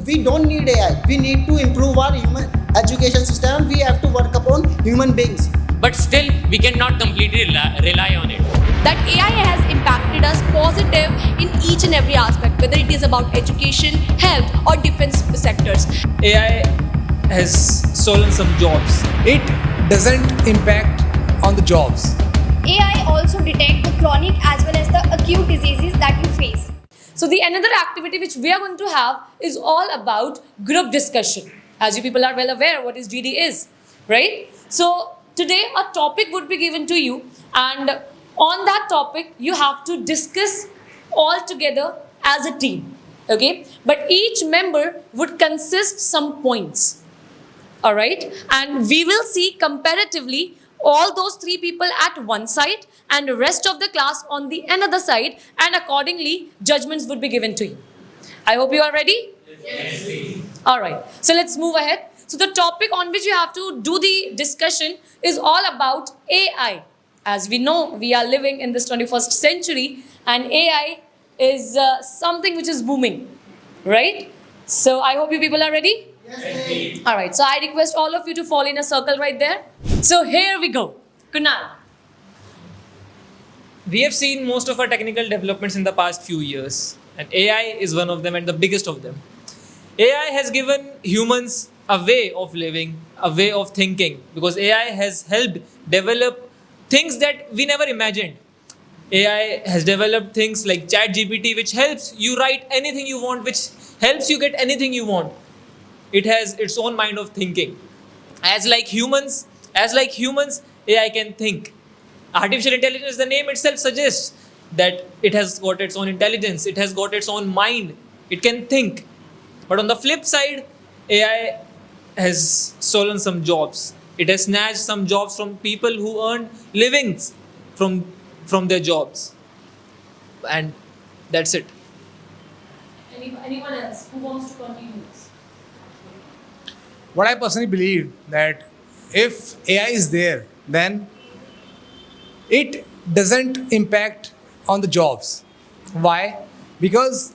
we don't need AI. We need to improve our human education system. We have to work upon human beings. But still, we cannot completely rely on it. That AI has impacted us positive in each and every aspect, whether it is about education, health, or defense sectors. AI has stolen some jobs. It doesn't impact on the jobs. AI also detect the chronic as well as the acute diseases that you face. So the another activity which we are going to have is all about group discussion. As you people are well aware what is GD is, right? So today a topic would be given to you, and on that topic you have to discuss all together as a team, okay? But each member would consist some points, all right? And we will see comparatively all those three people at one side and the rest of the class on the another side, and accordingly judgments would be given to you. I hope you are ready. Yes. All right, so let's move ahead. So the topic on which you have to do the discussion is all about AI. As we know, we are living in this 21st century and AI is something which is booming, right? So I hope you people are ready. Yes. All right, so I request all of you to fall in a circle right there. So here we go. Kunal. We have seen most of our technical developments in the past few years, and AI is one of them and the biggest of them. AI has given humans a way of living, a way of thinking, because AI has helped develop things that we never imagined. AI has developed things like ChatGPT, which helps you write anything you want, which helps you get anything you want. It has its own mind of thinking. As like humans, AI can think. Artificial intelligence, the name itself suggests that it has got its own intelligence, it has got its own mind, it can think. But on the flip side, AI has stolen some jobs. It has snatched some jobs from people who earn livings from their jobs. And that's it. Anyone else who wants to continue this? What I personally believe that if AI is there, then it doesn't impact on the jobs. Why? Because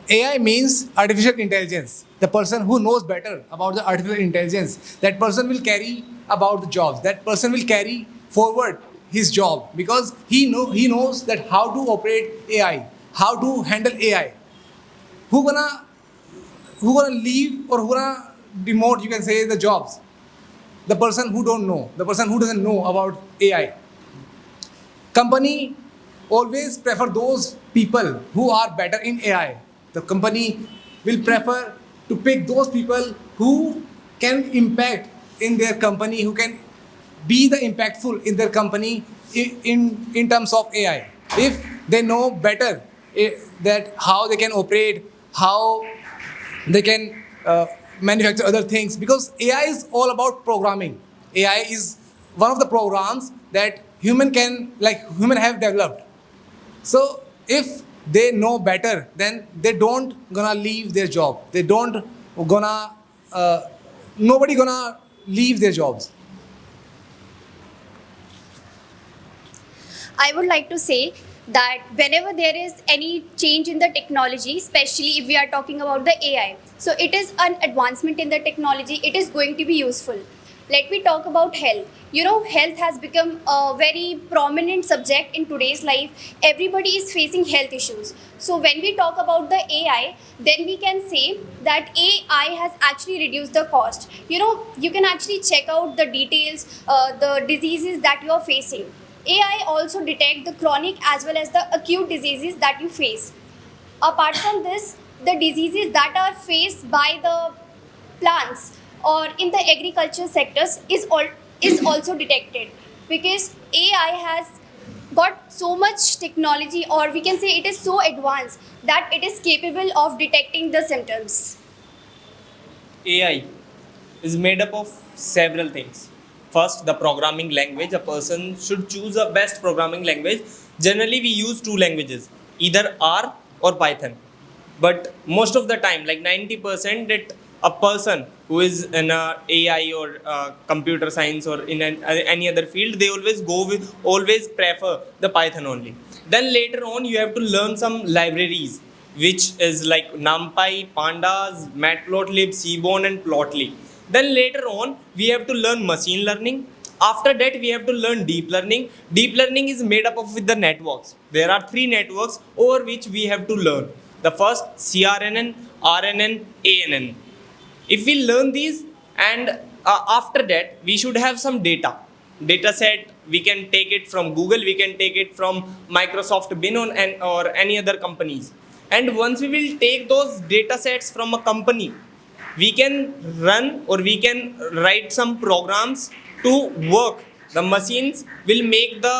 AI means artificial intelligence. The person who knows better about the artificial intelligence, that person will carry about the jobs. That person will carry forward his job because he knows that how to operate AI, how to handle AI. Who gonna leave or who gonna demote, you can say, the jobs? The person who don't know, the person who doesn't know about AI. Company always prefer those people who are better in AI. The company will prefer to pick those people who can impact in their company, who can be the impactful in their company in terms of AI. If they know better that how they can operate, how they can manufacture other things, because AI is all about programming. AI is one of the programs that human have developed. So if they know better, then they don't gonna leave their job. Nobody gonna leave their jobs. I would like to say that whenever there is any change in the technology, especially if we are talking about the AI, so it is an advancement in the technology, it is going to be useful. Let me talk about health. You know, health has become a very prominent subject in today's life. Everybody is facing health issues. So when we talk about the AI, then we can say that AI has actually reduced the cost. You know, you can actually check out the details, the diseases that you are facing. AI also detect the chronic as well as the acute diseases that you face. Apart from this, the diseases that are faced by the plants or in the agriculture sectors is also detected, because AI has got so much technology, or we can say it is so advanced that it is capable of detecting the symptoms. AI is made up of several things. First, the programming language. A person should choose a best programming language. Generally, we use two languages, either R or Python. But most of the time, like 90%, that a person who is in AI or computer science or in any other field, they always prefer the Python only. Then later on, you have to learn some libraries which is like NumPy, Pandas, Matplotlib, Seaborn, and Plotly. Then later on, we have to learn machine learning. After that, we have to learn deep learning. Deep learning is made up of with the networks. There are 3 networks over which we have to learn. The first, CRNN, RNN, ANN. If we learn these, and after that, we should have some data set. We can take it from Google, we can take it from Microsoft Bing or any other companies. And once we will take those data sets from a company, we can run or we can write some programs to work. The machines will make the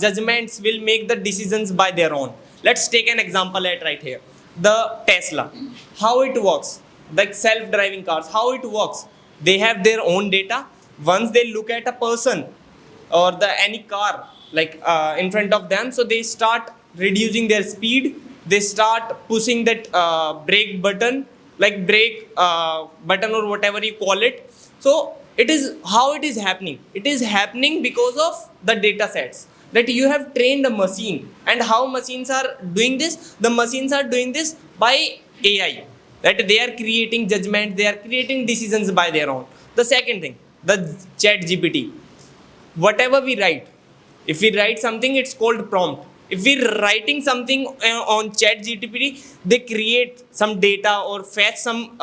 judgments, will make the decisions by their own. Let's take an example at right here. The Tesla, how it works, like self-driving cars, how it works. They have their own data. Once they look at a person or any car like in front of them, so they start reducing their speed. They start pushing that brake button, like brake button or whatever you call it. So it is how it is happening. It is happening because of the data sets that you have trained a machine. And how machines are doing this? The machines are doing this by AI. That they are creating judgment, they are creating decisions by their own. The second thing, the ChatGPT. Whatever we write, if we write something, it's called prompt. If we're writing something on ChatGPT, they create some data or fetch some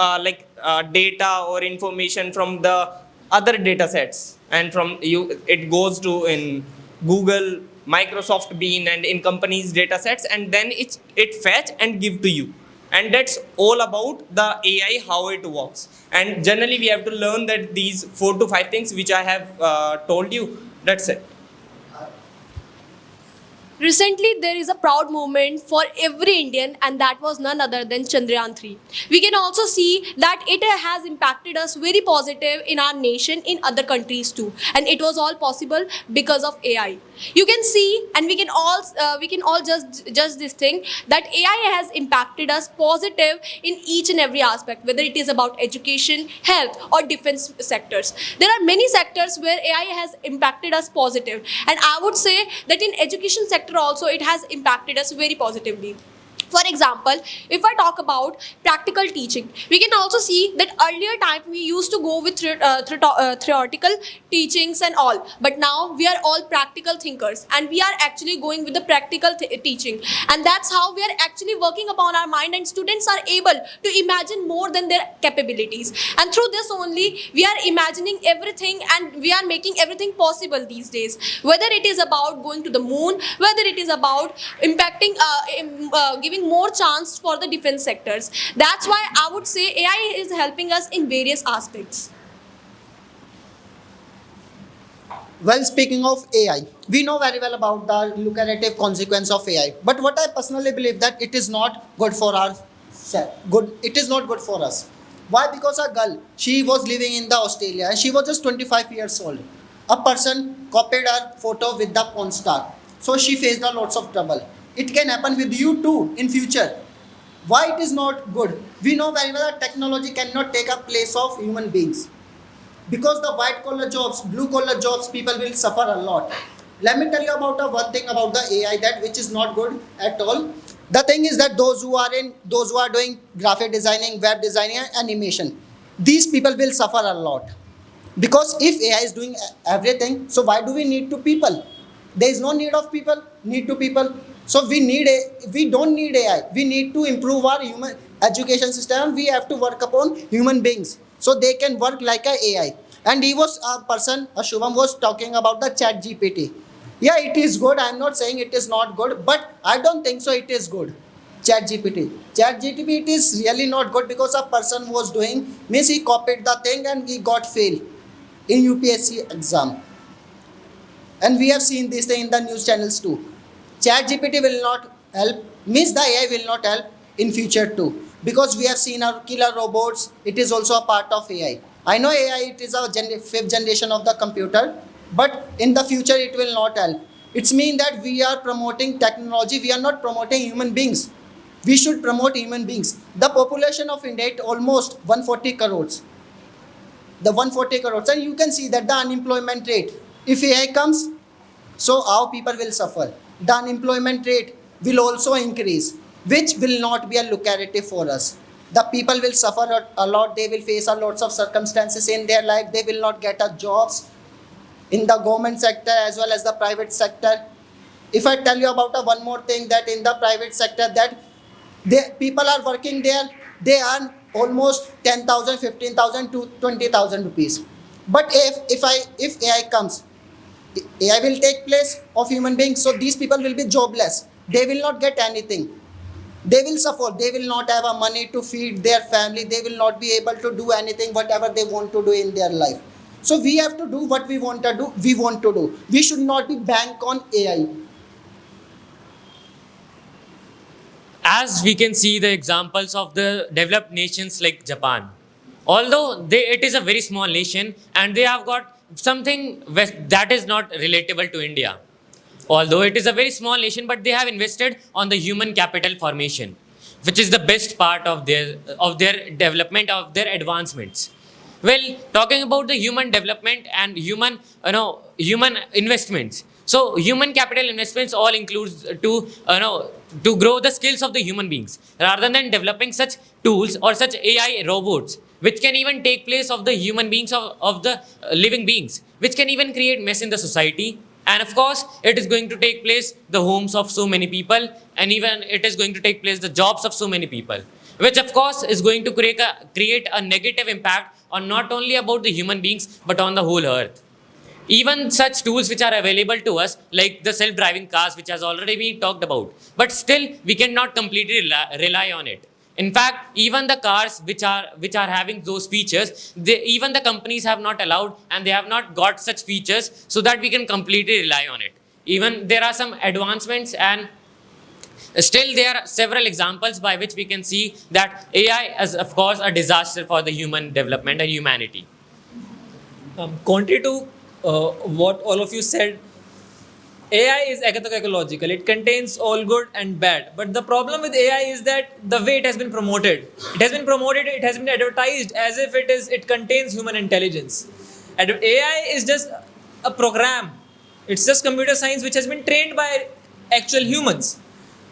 data or information from the other data sets, and from you it goes to in Google, Microsoft Bing, and in companies' data sets, and then it fetch and give to you. And that's all about the AI, how it works. And generally we have to learn that these 4 to 5 things which I have told you. That's it. Recently, there is a proud moment for every Indian, and that was none other than Chandrayaan 3. We can also see that it has impacted us very positive in our nation, in other countries too, and it was all possible because of AI. You can see, and we can all just judge this thing, that AI has impacted us positive in each and every aspect, whether it is about education, health, or defense sectors. There are many sectors where AI has impacted us positive, and I would say that in education sector also it has impacted us very positively. For example, if I talk about practical teaching, we can also see that earlier time we used to go with theoretical teachings and all, but now we are all practical thinkers, and we are actually going with the practical teaching, and that's how we are actually working upon our mind, and students are able to imagine more than their capabilities, and through this only we are imagining everything, and we are making everything possible these days, whether it is about going to the moon, whether it is about impacting giving more chance for the defense sectors. That's why I would say AI is helping us in various aspects. Well, speaking of AI, we know very well about the lucrative consequence of AI. But what I personally believe that it is not good for our It is not good for us. Why? Because a girl, she was living in the Australia and she was just 25 years old. A person copied her photo with the porn star, so she faced a lots of trouble. It can happen with you too in future. Why it is not good? We know very well that technology cannot take a place of human beings. Because the white collar jobs, blue collar jobs, people will suffer a lot. Let me tell you about one thing about the AI that which is not good at all. The thing is that those who are doing graphic designing, web designing, and animation, these people will suffer a lot. Because if AI is doing everything, so why do we need two people? There is no need of people, need two people. So we don't need AI. We need to improve our human education system. We have to work upon human beings so they can work like a AI. And he was a person, Shubham was talking about the ChatGPT. Yeah, it is good. I'm not saying it is not good, but I don't think so it is good. ChatGPT. ChatGPT is really not good because a person was doing, means he copied the thing and he got failed in UPSC exam. And we have seen this thing in the news channels too. ChatGPT will not help, means the AI will not help in future too. Because we have seen our killer robots, it is also a part of AI. I know AI, it is a fifth generation of the computer, but in the future it will not help. It's mean that we are promoting technology, we are not promoting human beings. We should promote human beings. The population of India is almost 140 crores. The 140 crores, and you can see that the unemployment rate, if AI comes, so our people will suffer. The unemployment rate will also increase. which will not be a lucrative for us. The people will suffer a lot. They will face a lots of circumstances in their life. They will not get a jobs in the government sector as well as the private sector. If I tell you about one more thing, that in the private sector, that people are working there, they earn almost 10,000, 15,000 to 20,000 rupees. But if AI comes, AI will take place of human beings. So these people will be jobless. They will not get anything. They will suffer. They will not have a money to feed their family. They will not be able to do anything, whatever they want to do in their life. So we have to do what we want to do. We should not be bank on AI. As we can see the examples of the developed nations like Japan, although it is a very small nation and they have got something that is not relatable to India. Although it is a very small nation, but they have invested on the human capital formation, which is the best part of their development, of their advancements. Well, talking about the human development and human investments. So human capital investments all includes to grow the skills of the human beings, rather than developing such tools or such AI robots which can even take place of the human beings, of the living beings, which can even create mess in the society. And of course, it is going to take place the homes of so many people, and even it is going to take place the jobs of so many people, which of course is going to create a negative impact on not only about the human beings, but on the whole earth. Even such tools which are available to us, like the self-driving cars, which has already been talked about, but still we cannot completely rely on it. In fact, even the cars which are having those features, even the companies have not allowed, and they have not got such features so that we can completely rely on it. Even there are some advancements, and still there are several examples by which we can see that AI is of course a disaster for the human development and humanity. Contrary to what all of you said, AI is ecological. It contains all good and bad. But the problem with AI is that the way it has been promoted. It has been advertised as if it contains human intelligence. And AI is just a program. It's just computer science which has been trained by actual humans.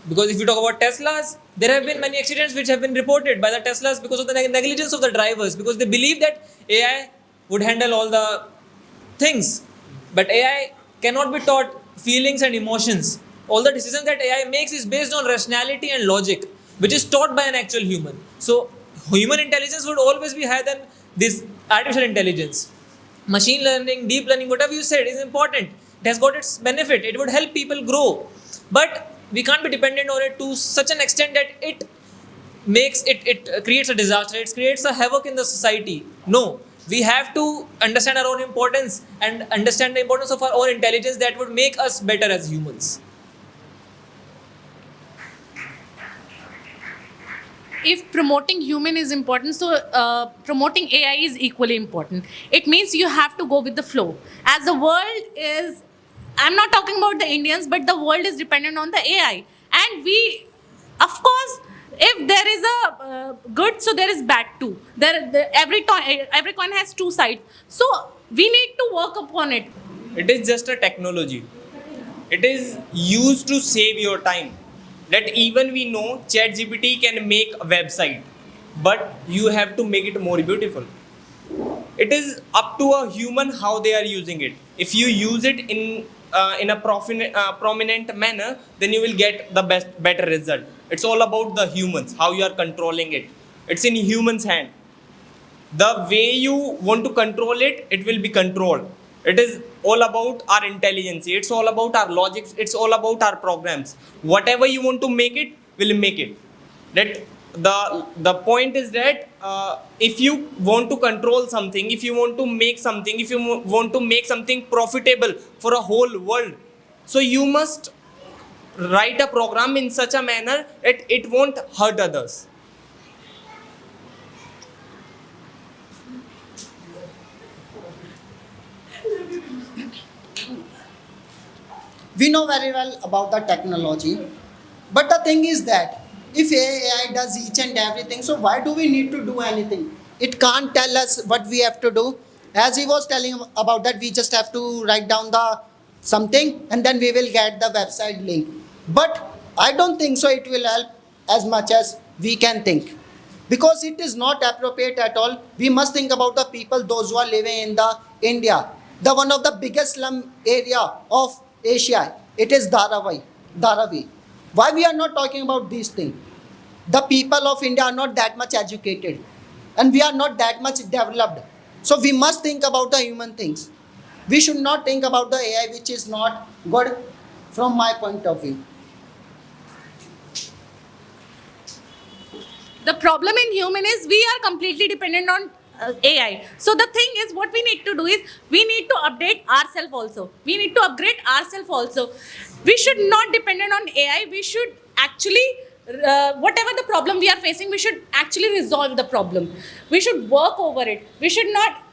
Because if you talk about Teslas, there have been many accidents which have been reported by the Teslas because of the negligence of the drivers, because they believe that AI would handle all the things. But AI cannot be taught feelings and emotions. All the decisions that AI makes is based on rationality and logic, which is taught by an actual human. So human intelligence would always be higher than this artificial intelligence. Machine learning, deep learning, whatever you said is important. It has got its benefit. It would help people grow. But we can't be dependent on it to such an extent that it creates a disaster. It creates a havoc in the society. No. We have to understand our own importance and understand the importance of our own intelligence that would make us better as humans. If promoting human is important, so promoting AI is equally important. It means you have to go with the flow. As the world is, I'm not talking about the Indians, but the world is dependent on the AI. And we, of course, if there is a good, so there is bad too. Every coin has two sides. So we need to work upon it. It is just a technology. It is used to save your time. That even we know ChatGPT can make a website, but you have to make it more beautiful. It is up to a human how they are using it. If you use it in a prominent manner, then you will get the better result. It's all about the humans, how you are controlling it. It's in humans' hand. The way you want to control it, it will be controlled. It is all about our intelligence. It's all about our logic. It's all about our programs. Whatever you want to make it, will make it. That the point is that if you want to control something, if you want to make something, if you want to make something profitable for a whole world, so you must write a program in such a manner that it won't hurt others. We know very well about the technology, but the thing is that if AI does each and everything, so why do we need to do anything? It can't tell us what we have to do. As he was telling about that, we just have to write down the something and then we will get the website link. But I don't think so it will help as much as we can think. Because it is not appropriate at all. We must think about the people, those who are living in the India, the one of the biggest slum area of Asia. It is Dharavi. Why we are not talking about these things? The people of India are not that much educated, and we are not that much developed. So we must think about the human things. We should not think about the AI, which is not good from my point of view. The problem in human is we are completely dependent on AI. So the thing is, what we need to do is we need to update ourselves also. We need to upgrade ourselves also. We should not dependent on AI. We should actually, whatever the problem we are facing, we should actually resolve the problem. We should work over it. We should not,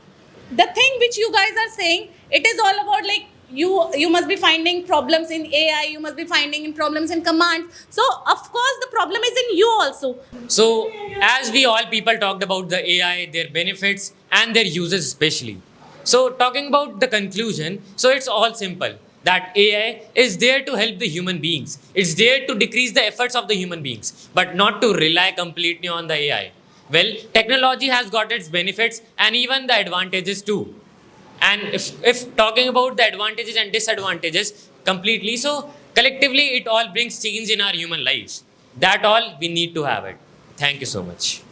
the thing which you guys are saying, it is all about like, you must be finding problems in AI, you must be finding problems in commands. So of course the problem is in you also. So, as we all people talked about the AI, their benefits and their uses especially. So, talking about the conclusion, so it's all simple that AI is there to help the human beings. It's there to decrease the efforts of the human beings, but not to rely completely on the AI. Well, technology has got its benefits and even the advantages too. And if talking about the advantages and disadvantages completely, so collectively it all brings change in our human lives. That all we need to have it. Thank you so much.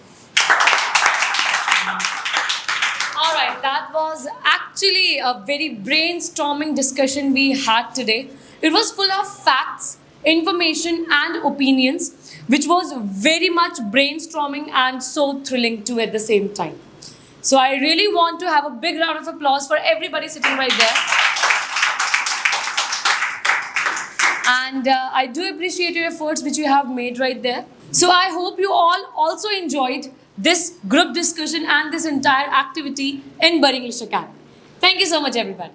All right, that was actually a very brainstorming discussion we had today. It was full of facts, information, and opinions, which was very much brainstorming and so thrilling too at the same time. So I really want to have a big round of applause for everybody sitting right there. And I do appreciate your efforts which you have made right there. So I hope you all also enjoyed this group discussion and this entire activity in Bury English Academy. Thank you so much, everybody.